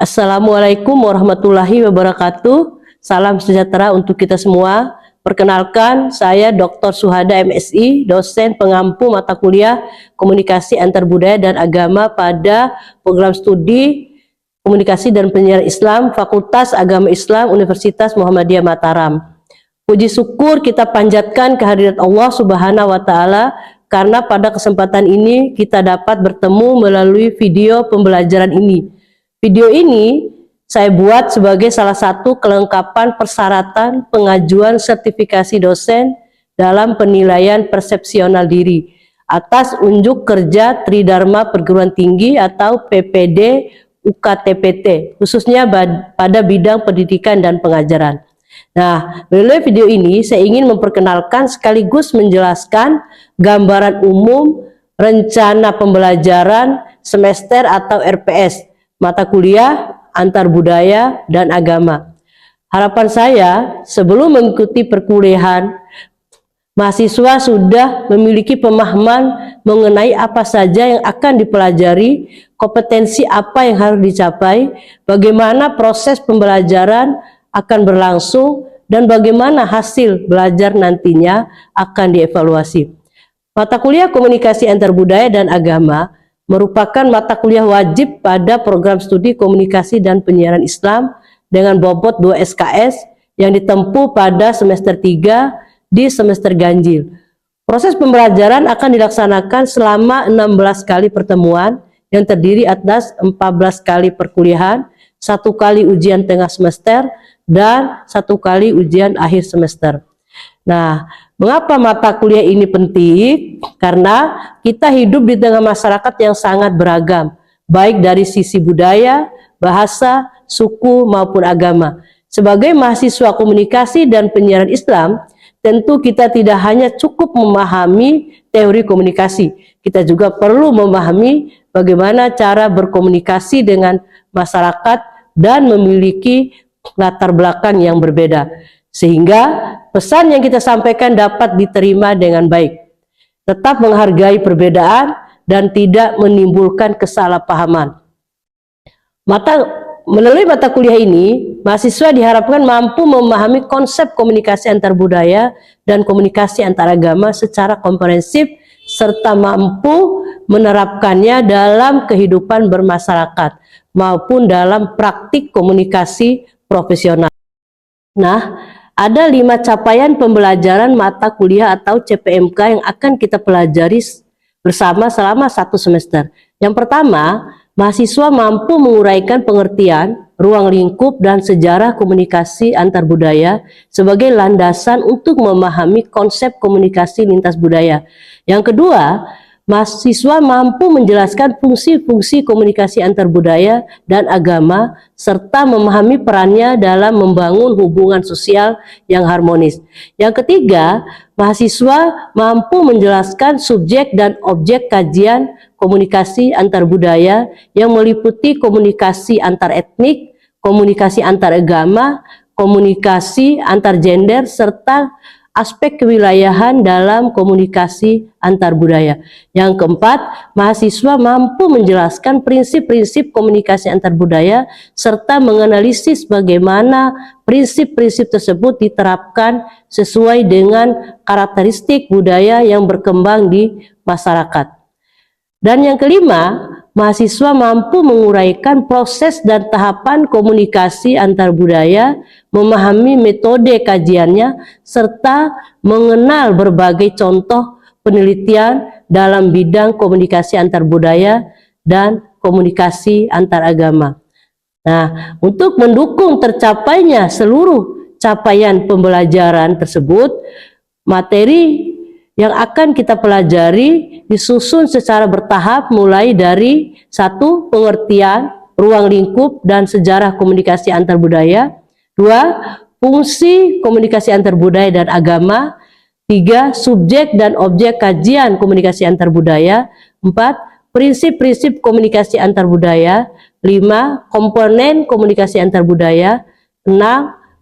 Assalamualaikum warahmatullahi wabarakatuh. Salam sejahtera untuk kita semua. Perkenalkan, saya Dr. Suhada MSI, dosen pengampu mata kuliah Komunikasi Antar Budaya dan Agama pada program studi Komunikasi dan Penyiaran Islam Fakultas Agama Islam Universitas Muhammadiyah Mataram. Puji syukur kita panjatkan kehadirat Allah Subhanahu wa Ta'ala karena pada kesempatan ini kita dapat bertemu melalui video pembelajaran ini. Video ini saya buat sebagai salah satu kelengkapan persyaratan pengajuan sertifikasi dosen dalam penilaian persepsional diri atas unjuk kerja Tridharma Perguruan Tinggi atau PPD UKTPT, khususnya pada bidang pendidikan dan pengajaran. Nah, melalui video ini saya ingin memperkenalkan sekaligus menjelaskan gambaran umum rencana pembelajaran semester atau RPS, mata kuliah antar budaya dan agama. Harapan saya sebelum mengikuti perkuliahan, mahasiswa sudah memiliki pemahaman mengenai apa saja yang akan dipelajari, kompetensi apa yang harus dicapai, bagaimana proses pembelajaran akan berlangsung, dan bagaimana hasil belajar nantinya akan dievaluasi. Mata kuliah Komunikasi Antar Budaya dan Agama merupakan mata kuliah wajib pada program studi Komunikasi dan Penyiaran Islam dengan bobot 2 SKS yang ditempuh pada semester 3 di semester ganjil. Proses pembelajaran akan dilaksanakan selama 16 kali pertemuan yang terdiri atas 14 kali perkuliahan, 1 kali ujian tengah semester, dan 1 kali ujian akhir semester. Nah, mengapa mata kuliah ini penting? Karena kita hidup di tengah masyarakat yang sangat beragam, baik dari sisi budaya, bahasa, suku, maupun agama. Sebagai mahasiswa komunikasi dan penyiaran Islam, tentu kita tidak hanya cukup memahami teori komunikasi, kita juga perlu memahami bagaimana cara berkomunikasi dengan masyarakat dan memiliki latar belakang yang berbeda, sehingga pesan yang kita sampaikan dapat diterima dengan baik, tetap menghargai perbedaan dan tidak menimbulkan kesalahpahaman. Melalui mata kuliah ini, mahasiswa diharapkan mampu memahami konsep komunikasi antar budaya dan komunikasi antar agama secara komprehensif serta mampu menerapkannya dalam kehidupan bermasyarakat maupun dalam praktik komunikasi profesional. Nah, ada 5 capaian pembelajaran mata kuliah atau CPMK yang akan kita pelajari bersama selama 1 semester. Yang pertama, mahasiswa mampu menguraikan pengertian, ruang lingkup, dan sejarah komunikasi antar budaya sebagai landasan untuk memahami konsep komunikasi lintas budaya. Yang kedua, mahasiswa mampu menjelaskan fungsi-fungsi komunikasi antar budaya dan agama serta memahami perannya dalam membangun hubungan sosial yang harmonis. Yang ketiga, mahasiswa mampu menjelaskan subjek dan objek kajian komunikasi antar budaya yang meliputi komunikasi antar etnik, komunikasi antar agama, komunikasi antar gender, serta aspek kewilayahan dalam komunikasi antar budaya. Yang keempat, mahasiswa mampu menjelaskan prinsip-prinsip komunikasi antar budaya serta menganalisis bagaimana prinsip-prinsip tersebut diterapkan sesuai dengan karakteristik budaya yang berkembang di masyarakat. Dan yang kelima, mahasiswa mampu menguraikan proses dan tahapan komunikasi antar budaya, memahami metode kajiannya, serta mengenal berbagai contoh penelitian dalam bidang komunikasi antar budaya dan komunikasi antar agama. Nah, untuk mendukung tercapainya seluruh capaian pembelajaran tersebut, materi yang akan kita pelajari disusun secara bertahap mulai dari 1. Pengertian, ruang lingkup, dan sejarah komunikasi antar budaya. 2. Fungsi komunikasi antar budaya dan agama. 3. Subjek dan objek kajian komunikasi antar budaya. 4. Prinsip-prinsip komunikasi antar budaya. 5. Komponen komunikasi antar budaya. 6.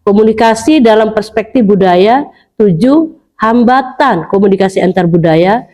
Komunikasi dalam perspektif budaya. 7. Hambatan komunikasi antar budaya.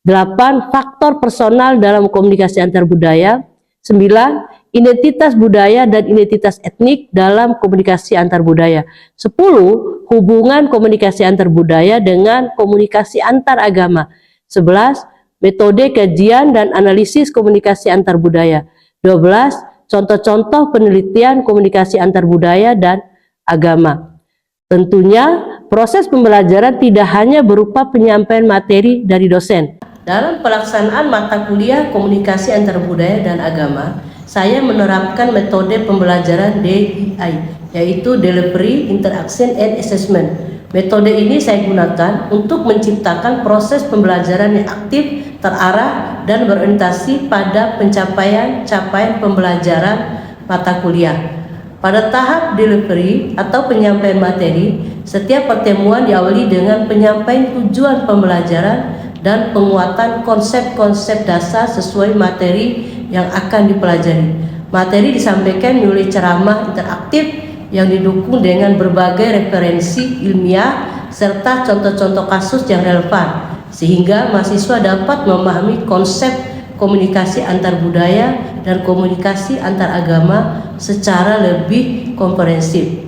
8. Faktor personal dalam komunikasi antar budaya. 9. Identitas budaya dan identitas etnik dalam komunikasi antar budaya. 10. Hubungan komunikasi antar budaya dengan komunikasi antar agama. 11. Metode kajian dan analisis komunikasi antar budaya. 12. Contoh-contoh penelitian komunikasi antar budaya dan agama. Tentunya proses pembelajaran tidak hanya berupa penyampaian materi dari dosen. Dalam pelaksanaan mata kuliah komunikasi antar budaya dan agama, saya menerapkan metode pembelajaran DII, yaitu Delivery, Interaction, and Assessment. Metode ini saya gunakan untuk menciptakan proses pembelajaran yang aktif, terarah, dan berorientasi pada capaian pembelajaran mata kuliah. Pada tahap delivery atau penyampaian materi, setiap pertemuan diawali dengan penyampaian tujuan pembelajaran dan penguatan konsep-konsep dasar sesuai materi yang akan dipelajari. Materi disampaikan melalui ceramah interaktif yang didukung dengan berbagai referensi ilmiah serta contoh-contoh kasus yang relevan, sehingga mahasiswa dapat memahami konsep komunikasi antar budaya dan komunikasi antar agama secara lebih komprehensif.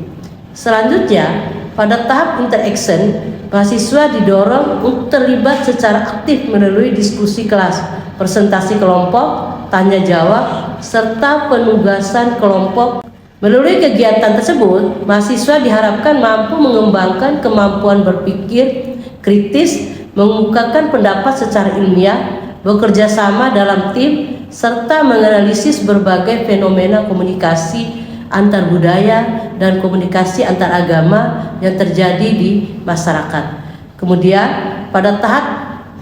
Selanjutnya, pada tahap interaction, mahasiswa didorong untuk terlibat secara aktif melalui diskusi kelas, presentasi kelompok, tanya jawab, serta penugasan kelompok. Melalui kegiatan tersebut, mahasiswa diharapkan mampu mengembangkan kemampuan berpikir kritis, mengemukakan pendapat secara ilmiah, bekerja sama dalam tim, serta menganalisis berbagai fenomena komunikasi antar budaya dan komunikasi antar agama yang terjadi di masyarakat. Kemudian, pada tahap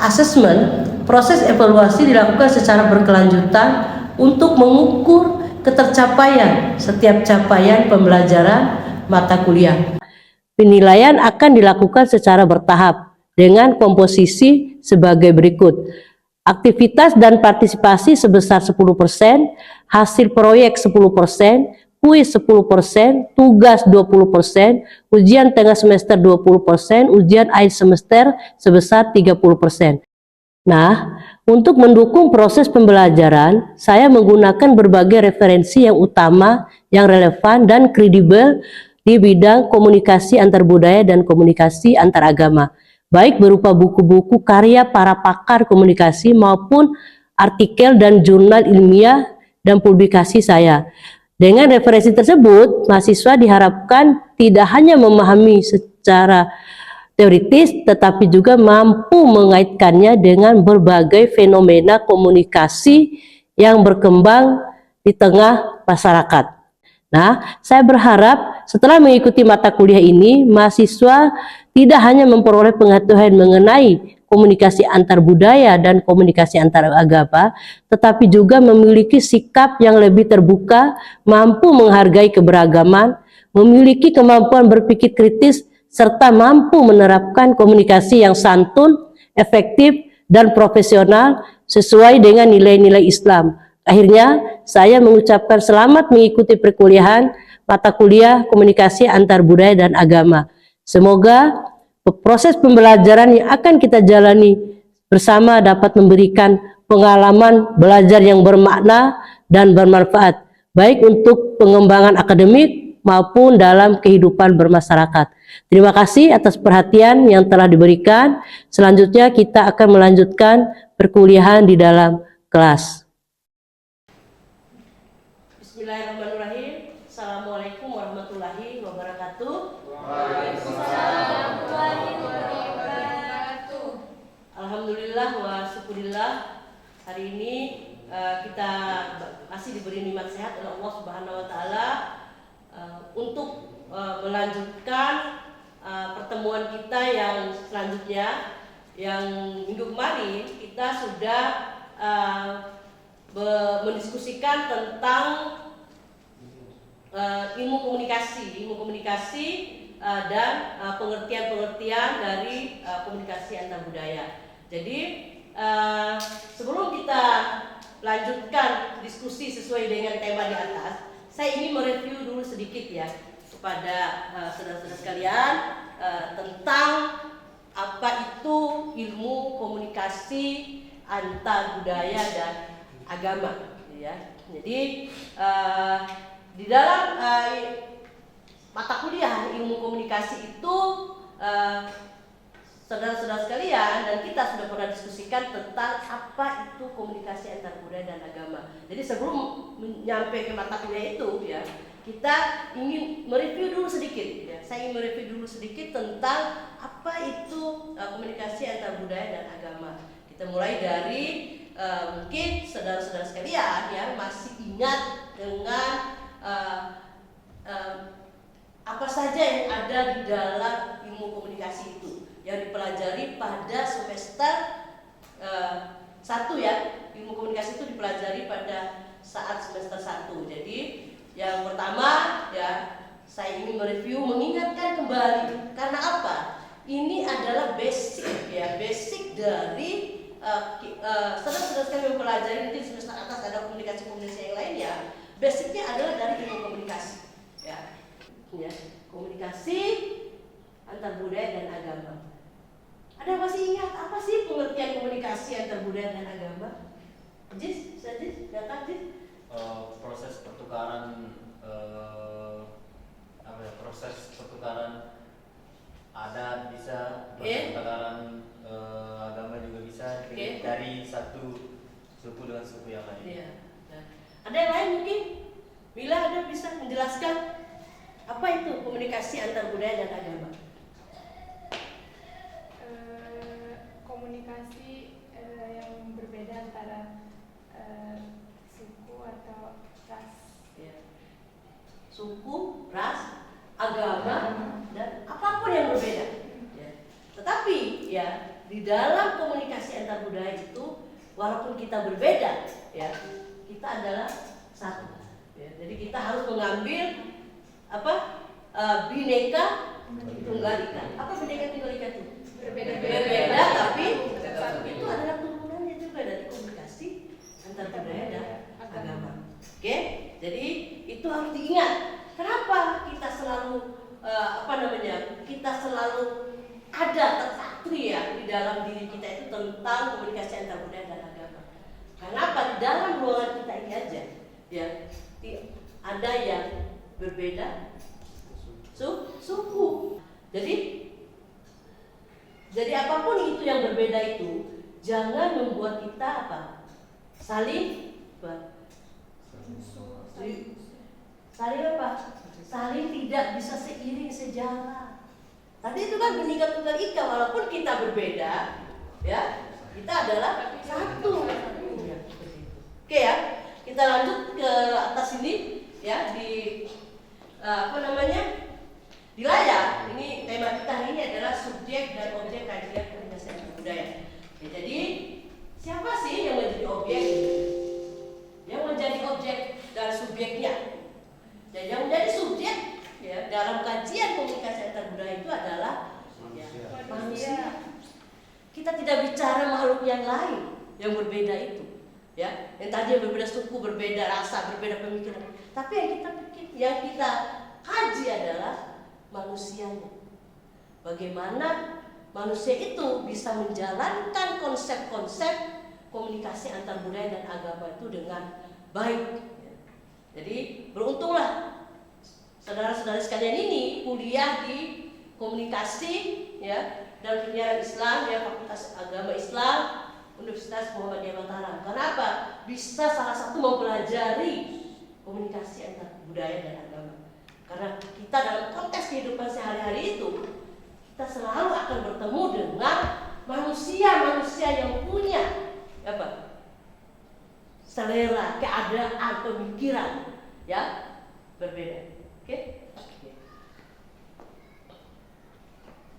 assessment, proses evaluasi dilakukan secara berkelanjutan untuk mengukur ketercapaian setiap capaian pembelajaran mata kuliah. Penilaian akan dilakukan secara bertahap dengan komposisi sebagai berikut. Aktivitas dan partisipasi sebesar 10%, hasil proyek 10%, kuis 10%, tugas 20%, ujian tengah semester 20%, ujian akhir semester sebesar 30%. Nah, untuk mendukung proses pembelajaran, saya menggunakan berbagai referensi yang utama, yang relevan dan kredibel di bidang komunikasi antar budaya dan komunikasi antar agama, baik berupa buku-buku karya para pakar komunikasi maupun artikel dan jurnal ilmiah dan publikasi saya. Dengan referensi tersebut, mahasiswa diharapkan tidak hanya memahami secara teoritis, tetapi juga mampu mengaitkannya dengan berbagai fenomena komunikasi yang berkembang di tengah masyarakat. Nah, saya berharap setelah mengikuti mata kuliah ini, mahasiswa tidak hanya memperoleh pengetahuan mengenai komunikasi antar budaya dan komunikasi antar agama, tetapi juga memiliki sikap yang lebih terbuka, mampu menghargai keberagaman, memiliki kemampuan berpikir kritis, serta mampu menerapkan komunikasi yang santun, efektif, dan profesional sesuai dengan nilai-nilai Islam. Akhirnya, saya mengucapkan selamat mengikuti perkuliahan mata kuliah komunikasi antar budaya dan agama. Semoga proses pembelajaran yang akan kita jalani bersama dapat memberikan pengalaman belajar yang bermakna dan bermanfaat, baik untuk pengembangan akademik maupun dalam kehidupan bermasyarakat. Terima kasih atas perhatian yang telah diberikan. Selanjutnya kita akan melanjutkan perkuliahan di dalam kelas. Bismillahirrahmanirrahim. Assalamualaikum warahmatullahi wabarakatuh. Waalaikumsalam warahmatullahi wabarakatuh. Alhamdulillah wa syukurillah, hari ini kita masih diberi nikmat sehat oleh Allah Subhanahu wa taala untuk melanjutkan pertemuan kita yang selanjutnya. Yang minggu kemarin kita sudah mendiskusikan tentang ilmu komunikasi dan pengertian-pengertian dari komunikasi antar budaya. Jadi sebelum kita lanjutkan diskusi sesuai dengan tema di atas, saya ingin mereview dulu sedikit ya kepada saudara-saudara sekalian tentang apa itu ilmu komunikasi antar budaya dan agama, ya. Jadi di dalam mata kuliah ilmu komunikasi itu saudara-saudara sekalian dan kita sudah pernah diskusikan tentang apa itu komunikasi antar budaya dan agama. Jadi sebelum nyampe ke mata kuliah itu ya, kita ingin mereview dulu sedikit ya. Saya ingin mereview dulu sedikit tentang apa itu komunikasi antar budaya dan agama. Kita mulai dari mungkin saudara-saudara sekalian ya masih ingat dengan apa saja yang ada di dalam ilmu komunikasi itu yang dipelajari pada semester 1 ya. Ilmu komunikasi itu dipelajari pada saat semester 1. Jadi yang pertama ya, saya ingin mereview, mengingatkan kembali. Karena apa? Ini adalah basic ya, basic dari saudara-saudara sekalian mempelajari nanti di semester atas ada komunikasi-komunikasi yang lainnya. Basicnya adalah dari ilmu komunikasi ya. Ya, komunikasi antar budaya dan agama. Ada masih ingat apa sih pengertian komunikasi antar budaya dan agama? Jis, datang Jis. Proses pertukaran proses pertukaran adat bisa, pertukaran agama juga bisa dari satu suku dengan suku yang lain. Iya. Ada yang lain mungkin? Mila ada bisa menjelaskan apa itu komunikasi antar budaya dan agama? Komunikasi yang berbeda antara suku atau ras. Ya. Suku, ras, agama, dan apapun yang berbeda. Ya. Tetapi ya di dalam komunikasi antar budaya itu, walaupun kita berbeda, ya kita adalah satu. Ya. Jadi kita harus mengambil bineka tunggal ika. Apa bineka tunggal ika itu? Berbeda tapi itu adalah turunannya juga dari komunikasi antar budaya dan agama. Oke? Jadi itu harus diingat. Kenapa kita selalu kita selalu ada tersatu ya di dalam diri kita itu tentang komunikasi antar budaya dan agama. Karena apa? Di dalam ruangan kita ini aja ya ada yang berbeda suku. Jadi apapun itu yang berbeda itu jangan membuat kita saling tidak bisa seiring sejalan. Tadi itu kan bineka tunggal ika, walaupun kita berbeda ya kita adalah satu. Oke ya, kita lanjut ke atas ini ya di di layar. Ini tema kita hari ini adalah subjek dan objek kajian komunikasi antar budaya. Ya, jadi siapa sih yang menjadi objek? Yang menjadi objek dan subjeknya. Dan yang menjadi subjek ya dalam kajian komunikasi antar budaya itu adalah manusia. Kita tidak bicara makhluk yang lain yang berbeda itu. Ya, yang tadi yang berbeda suku, berbeda rasa, berbeda pemikiran. Tapi yang kita kaji adalah manusianya. Bagaimana manusia itu bisa menjalankan konsep-konsep komunikasi antar budaya dan agama itu dengan baik. Jadi beruntunglah saudara-saudara sekalian ini kuliah di komunikasi ya dan penyiaran Islam ya Fakultas Agama Islam Universitas Muhammadiyah Mataram. Kenapa? Bisa salah satu mempelajari komunikasi antar budaya dan agama. Karena kita dalam konteks kehidupan sehari-hari itu kita selalu akan bertemu dengan manusia-manusia yang punya selera, keadaan, pemikiran ya berbeda. Oke?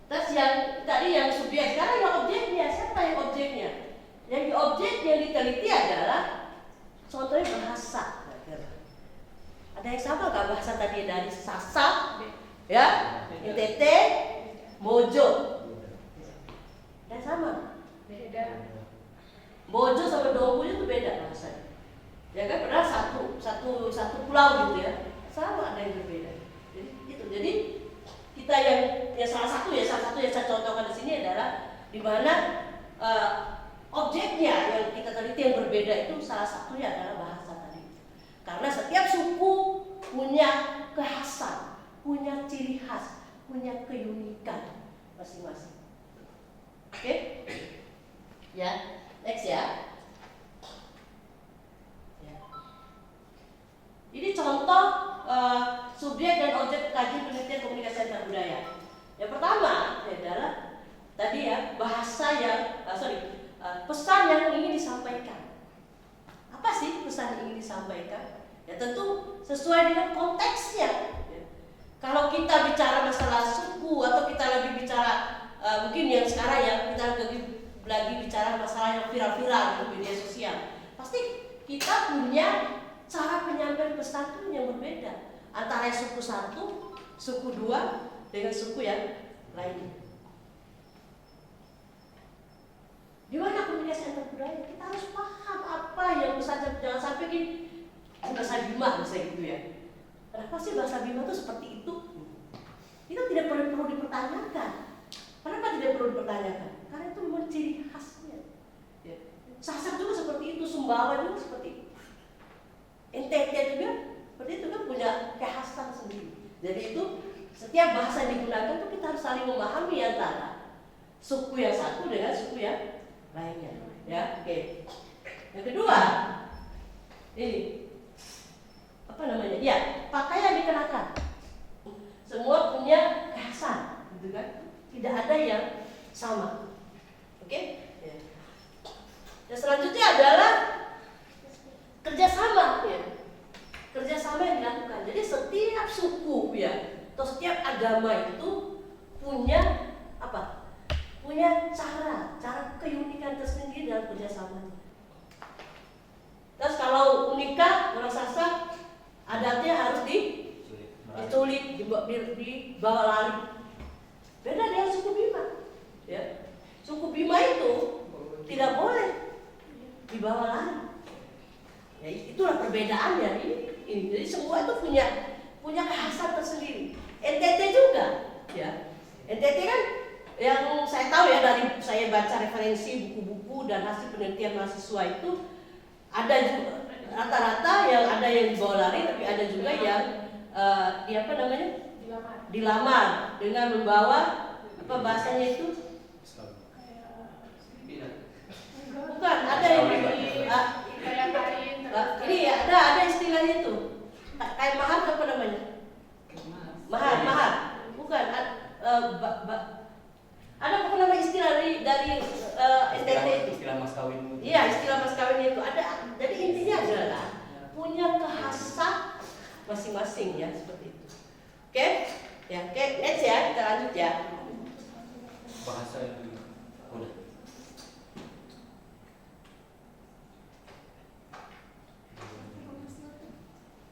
Terus yang tadi yang subjek, sekarang yang objeknya, siapa yang objeknya? Yang objek yang diteliti adalah contohnya bahasa. Ada yang sama nggak bahasa tadi dari Sasak, ya, NTT, Mojo? Dan sama. Beda. Mojo sama Dompu itu beda bahasanya. Ya kan, padahal satu pulau gitu ya. Sama ada yang berbeda. Jadi kita yang salah satu yang saya contohkan di sini adalah di mana objeknya yang kita teliti yang berbeda itu salah satunya adalah bahasa tadi. Karena setiap suku punya kekhasan, punya ciri khas, punya keunikan masing-masing. Oke? Ya, next ya. Ini contoh subjek dan objek kajian penelitian komunikasi antar budaya. Yang pertama adalah tadi ya bahasa yang pesan yang ingin disampaikan. Apa sih pesan yang ingin disampaikan? Ya tentu sesuai dengan konteksnya. Ya. Kalau kita bicara masalah suku atau kita lebih bicara mungkin yang sekarang ya kita lagi bicara masalah yang viral-viral di media sosial, pasti kita punya cara penyampaian pesan itu yang berbeda antara suku satu, suku dua dengan suku yang lainnya. Di mana komunikasi antar budaya? Kita harus paham apa yang pesan, jangan sampai di bahasa Bima misalnya gitu ya. Kenapa sih bahasa Bima itu seperti itu? Itu tidak perlu dipertanyakan. Kenapa tidak perlu dipertanyakan? Karena itu memang ciri khasnya. Ya. Sasak juga seperti itu, Sumbawa juga seperti itu. NTT juga seperti itu kan punya kekhasan sendiri. Jadi itu setiap bahasa yang digunakan itu kita harus saling memahami antara suku yang satu dengan suku yang lainnya. Ya, oke. Yang kedua, ini apa namanya? Ya, pakaian dikenakan. Semua punya kekhasan, gitu kan? Tidak ada yang sama. Oke? Ya. Dan selanjutnya adalah kerjasama, ya. Kerjasama yang dilakukan. Jadi setiap suku ya, atau setiap agama itu punya apa? Punya cara keunikan tersendiri dalam kerjasama. Terus kalau unika orang Sasak adatnya harus diculik, dibawa lari. Beda dengan suku Bima. Ya. Suku Bima itu tidak boleh dibawa lari. Ya, itulah perbedaannya ini. Jadi semua itu punya kekhasan tersendiri. NTT juga, ya. NTT kan yang saya tahu ya dari saya baca referensi buku-buku dan hasil penelitian mahasiswa itu ada juga rata-rata yang ada yang dibawa lari, tapi ada juga yang di apa namanya? Dilamar dengan membawa apa bahasanya itu? Bukan, ada yang ini ya, ada istilahnya itu. Kayak mahar apa namanya? Mahar. Bukan, ada apa nama istilah dari NTT itu? Istilah mas kawin. Iya, istilah mas kawin itu ada. Jadi intinya adalah punya kekhasan masing-masing ya seperti itu. Oke? Ya, oke, next ya, kita lanjut ya. Bahasa itu udah.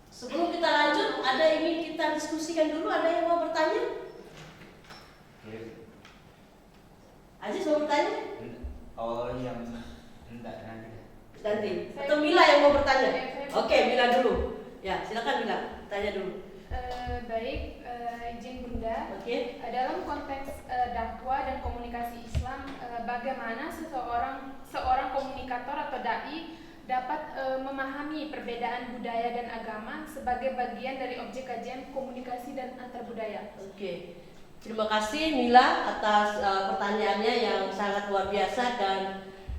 Sebelum kita lanjut, ada yang ingin kita diskusikan dulu. Ada yang mau bertanya? Aziz mau bertanya? Oh yang enggak Nanti. Atau Mila yang mau bertanya? Oke, Mila dulu. Ya, silakan Mila, tanya dulu. Baik, izin Bunda. Oke. Dalam konteks dakwah dan komunikasi Islam, bagaimana seorang komunikator atau dai dapat memahami perbedaan budaya dan agama sebagai bagian dari objek kajian komunikasi dan antar budaya? Oke. Terima kasih Mila atas pertanyaannya yang sangat luar biasa dan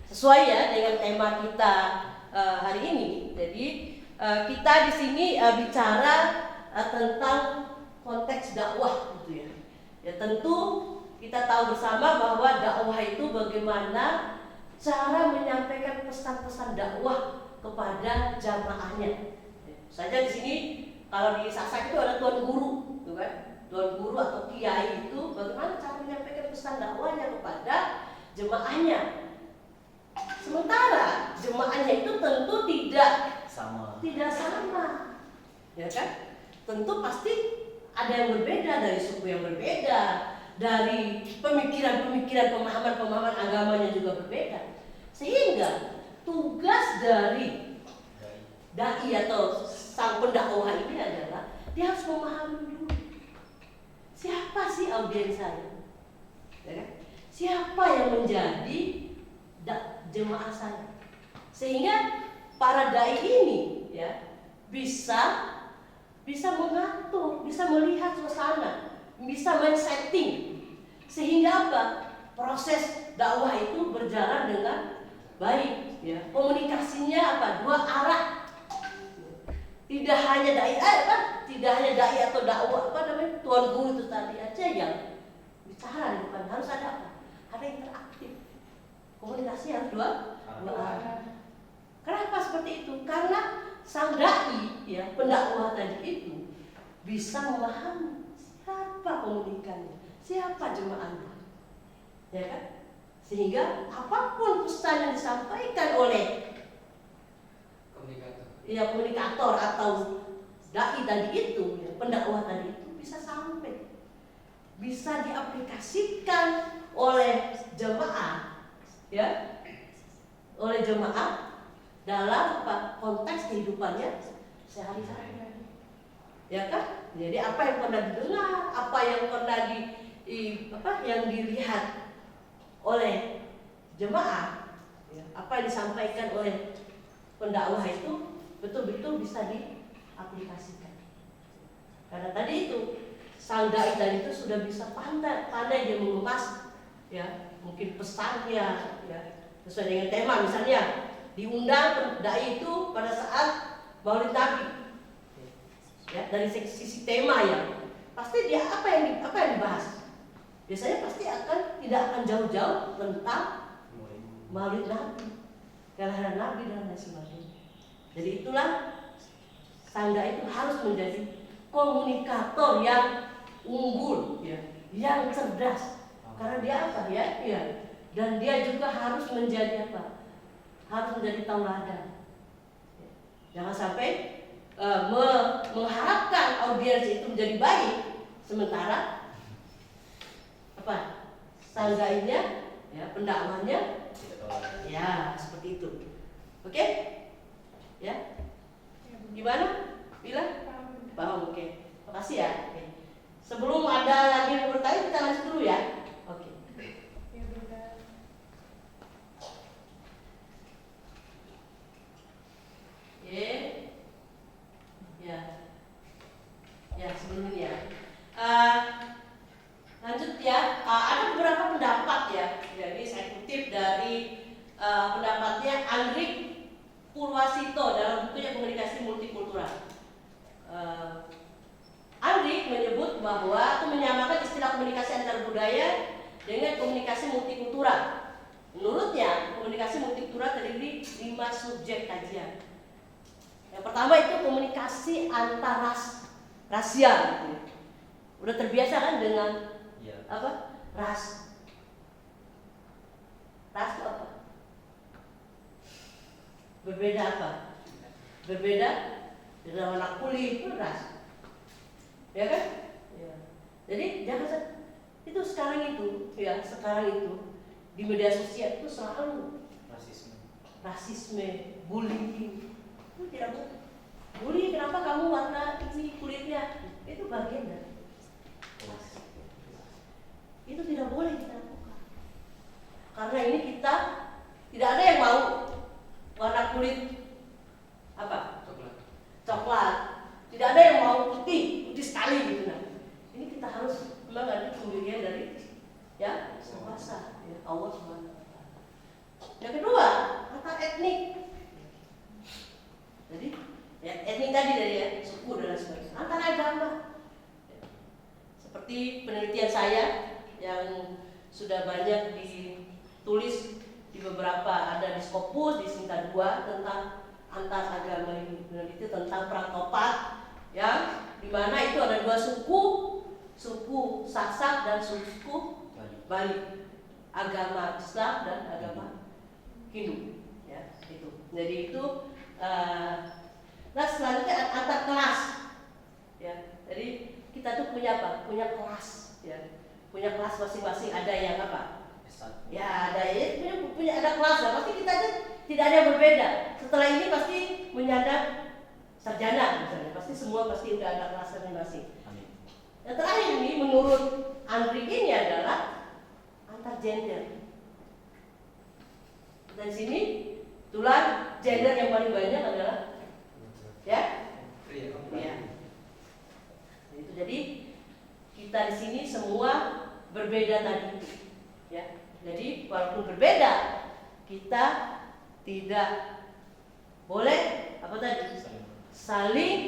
sesuai ya dengan tema kita hari ini. Jadi kita di sini bicara tentang konteks dakwah gitu ya. Ya tentu kita tahu bersama bahwa dakwah itu bagaimana cara menyampaikan pesan-pesan dakwah kepada jamaahnya. Saja di sini kalau di Sasak itu ada tuan guru, gitu kan? Tuan guru atau kiai itu bagaimana cara menyampaikan pesan dakwahnya kepada jemaahnya. Sementara jemaahnya itu tentu tidak sama, ya kan? Tentu pasti ada yang berbeda dari suku yang berbeda, dari pemikiran-pemikiran, pemahaman-pemahaman agamanya juga berbeda. Sehingga tugas dari dai atau sang pendakwah ini adalah dia harus memahami dulu siapa sih audiens saya, ya kan? Siapa yang menjadi jemaah saya, sehingga para dai ini ya bisa mengatur, bisa melihat suasana, bisa men-setting, sehingga apa? Proses dakwah itu berjalan dengan baik, ya. Komunikasinya apa? Dua arah. Tidak hanya dai atau dakwah tuan guru itu tadi aja yang bicara di depan, harus ada apa? Ada interaktif. Komunikasi harus dua arah. Kenapa seperti itu? Karena sang dai, ya, pendakwah tadi itu bisa memahami siapa komunikannya, siapa jemaahnya, ya kan? Sehingga apapun pesan yang disampaikan oleh komunikator atau dai tadi itu, ya, pendakwah tadi itu bisa sampai, bisa diaplikasikan oleh jemaah, ya, oleh jemaah dalam konteks kehidupannya sehari-hari, ya kan? Jadi apa yang pernah didengar, apa yang pernah yang dilihat oleh jemaah, ya, apa yang disampaikan oleh pendakwah itu betul-betul bisa diaplikasikan. Karena tadi itu sang dai tadi itu sudah bisa pandai dia mengemas, ya, mungkin pesannya, ya, sesuai dengan tema. Misalnya diundang dai itu pada saat Maulid Nabi, ya, dari sisi tema, ya, pasti dia apa yang dibahas. Biasanya pasti tidak akan jauh-jauh tentang Maulid Nabi, kelahiran Nabi dan lain sebagainya. Jadi itulah sang dai itu harus menjadi komunikator yang unggul, ya, yang cerdas. Karena dia apa, ya, ya, dan dia juga harus menjadi apa? Harus menjadi tauladan. Jangan sampai mengharapkan audiens itu menjadi baik, sementara apa? Sang dai-nya, ya, pendakwahnya, ya, seperti itu. Oke? Ya? Gimana? Bila? Paham, oke. Makasih ya. Oke. Sebelum ada lagi yang bertanya, kita lanjut dulu ya. Oke. Oke. Ya. Ya, sebelumnya ya. Lanjut ya. Ada beberapa pendapat, ya. Jadi saya kutip dari pendapatnya Andrik Purwasito dalam bukunya Komunikasi Multikultural. Andrik menyebut bahwa atau menyamakan istilah komunikasi antar budaya dengan komunikasi multikultural. Menurutnya, komunikasi multikultural terdiri 5 subjek kajian. Yang pertama itu komunikasi antar rasial. Gitu. Udah terbiasa kan dengan apa? Ras. Ras itu apa? Berbeda apa? Berbeda dengan anak kulit itu ras, ya kan? Ya. Jadi jangan itu sekarang itu di media sosial itu selalu rasisme, bullying. Itu tidak boleh. Bullying, kenapa kamu warna ini kulitnya? Itu bagian dari itu tidak boleh kita lakukan. Karena ini kita tidak ada yang mau warna kulit apa? Coklat. Tidak ada yang mau putih sekali gitu. Nah, ini kita harus memang ada pemberian dari, ya, kuasa, ya, Allah Subhanahu wa Ta'ala. Yang kedua, antar etnik. Jadi, ya, etnik tadi dari, ya, suku dan lain sebagainya. Antar agama. Seperti penelitian saya yang sudah banyak ditulis di beberapa, ada di Scopus, di Sinta 2 tentang antar agama ini, meneliti tentang Pratopat, ya, di mana itu ada 2 suku Sasak dan suku Bali, agama Islam dan agama Hindu, ya, itu. Jadi itu, nah selanjutnya antar kelas, ya. Jadi kita tuh punya apa? Punya kelas, ya, punya kelas masing-masing. Ada yang apa? Ya, ada ya, punya ada kelas, ya. Pasti kita tuh tidak ada yang berbeda. Setelah ini pasti menyadap sarjana misalnya, pasti semua pasti udah ada kelas masing-masing. Yang terakhir ini menurut Andrik ini adalah antar gender. Dari sini itulah gender yang paling banyak adalah, ya, Ya. Itu jadi kita di sini semua berbeda tadi, ya. Jadi walaupun berbeda, kita tidak boleh apa tadi? Saling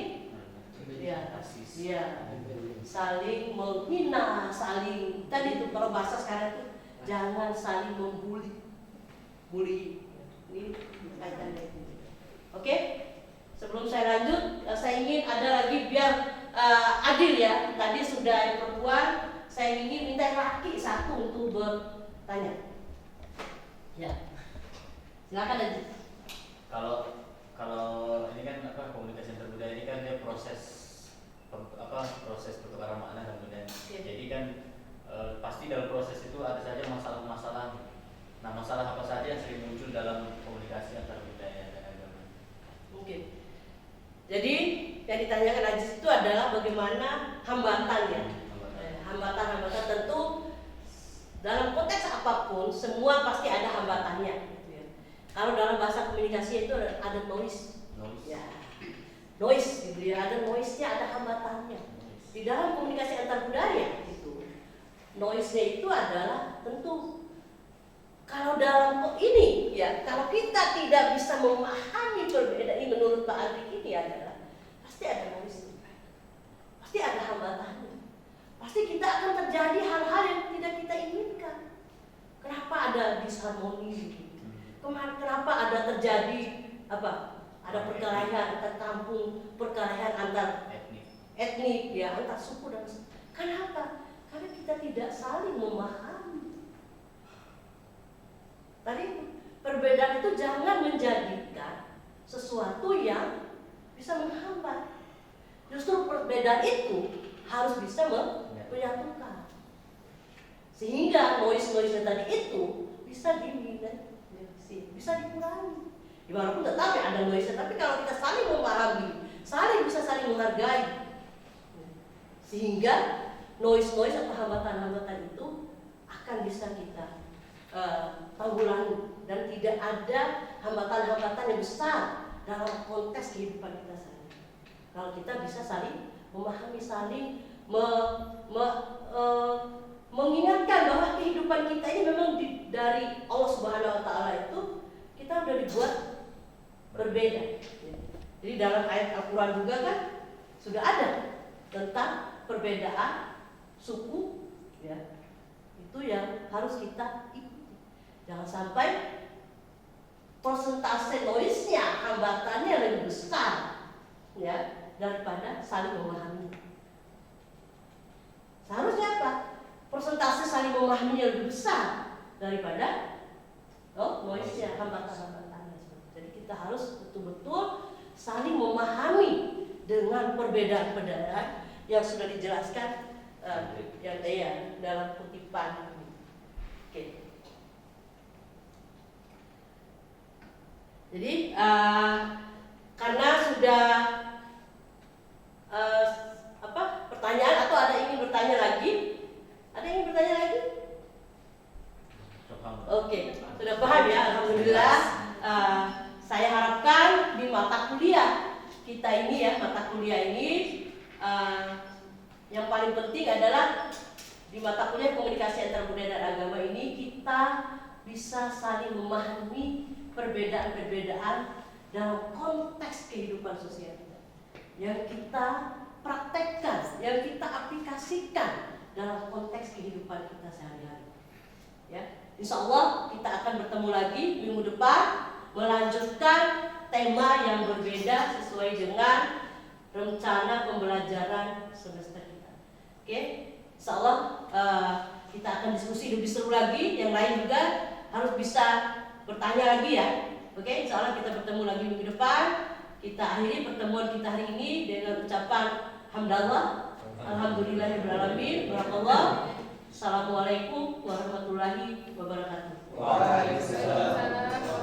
ya, saling menghina, saling tadi itu kalau bahasa sekarang itu jangan saling membuli. Bully. Ini kaitannya. Oke? Sebelum saya lanjut, saya ingin ada lagi biar adil ya. Tadi sudah yang perempuan, saya ingin minta yang laki satu untuk bertanya. Ya. Silakan aja. Kalau ini kan komunikasi antar ini kan dia proses pertukaran makna dan budaya. Jadi kan pasti dalam proses itu ada saja masalah-masalah. Nah, masalah apa saja yang sering muncul dalam komunikasi antar budaya dan agama? Mungkin. Jadi yang ditanyakan Ajis itu adalah bagaimana hambatannya. Hambatan-hambatan tentu dalam konteks apapun semua pasti ada hambatannya. Kalau dalam bahasa komunikasi itu ada noise. Ya. Noise gitu ya, ada noise-nya, ada hambatannya. Di dalam komunikasi antar budaya itu noise-nya itu adalah tentu kalau dalam ini ya, kalau kita tidak bisa memahami perbedaan ini menurut Pak Aldi ini adalah pasti ada noise, pasti ada hambatannya, pasti kita akan terjadi hal-hal yang tidak kita inginkan. Kenapa ada disharmoni? Kenapa ada terjadi apa? Ada perkelahian antar kampung, perkelahian antar etnik ya, antar suku dan kenapa? Karena kita tidak saling memahami. Tadi perbedaan itu jangan menjadikan sesuatu yang bisa menghambat. Justru perbedaan itu harus bisa menyatukan. Sehingga noise-noise tadi itu bisa bisa dikurangi. Walaupun tetap ada noise, tapi kalau kita saling memahami, bisa saling menghargai, sehingga noise atau hambatan-hambatan itu akan bisa kita tanggulangi dan tidak ada hambatan-hambatan yang besar dalam konteks kehidupan kita sehari. Kalau kita bisa saling memahami, saling mengingatkan bahwa kehidupan kita ini memang dari Allah Subhanahu Wa Taala itu kita udah dibuat berbeda. Jadi dalam ayat Al-Quran juga kan sudah ada tentang perbedaan suku, ya. Itu yang harus kita ikuti. Jangan sampai persentase noise-nya, hambatannya lebih besar, ya, daripada saling memahami. Seharusnya apa? Persentase saling memahaminya lebih besar daripada noise-nya, hambatan-hambatannya. Jadi kita harus betul-betul saling memahami dengan perbedaan-perbedaan yang sudah dijelaskan yang dalam kutipan. Oke. Jadi karena sudah pertanyaan atau ada ingin bertanya lagi? Ada yang ingin bertanya lagi? Oke, sudah paham ya, alhamdulillah. Saya harapkan di mata kuliah kita ini ya, mata kuliah ini yang paling penting adalah di mata kuliah komunikasi antar budaya dan agama ini kita bisa saling memahami perbedaan-perbedaan dalam konteks kehidupan sosial kita, yang kita praktekkan, yang kita aplikasikan dalam konteks kehidupan kita sehari-hari. Ya, insya Allah kita akan bertemu lagi minggu depan melanjutkan tema yang berbeda sesuai dengan rencana pembelajaran semester kita. Oke, insya Allah kita akan diskusi lebih seru lagi. Yang lain juga harus bisa bertanya lagi ya. Oke, insya Allah kita bertemu lagi minggu depan. Kita akhiri pertemuan kita hari ini dengan ucapan hamdallah, alhamdulillahirabbil alamin, barakallah. Assalamualaikum warahmatullahi wabarakatuh. Waalaikumsalam.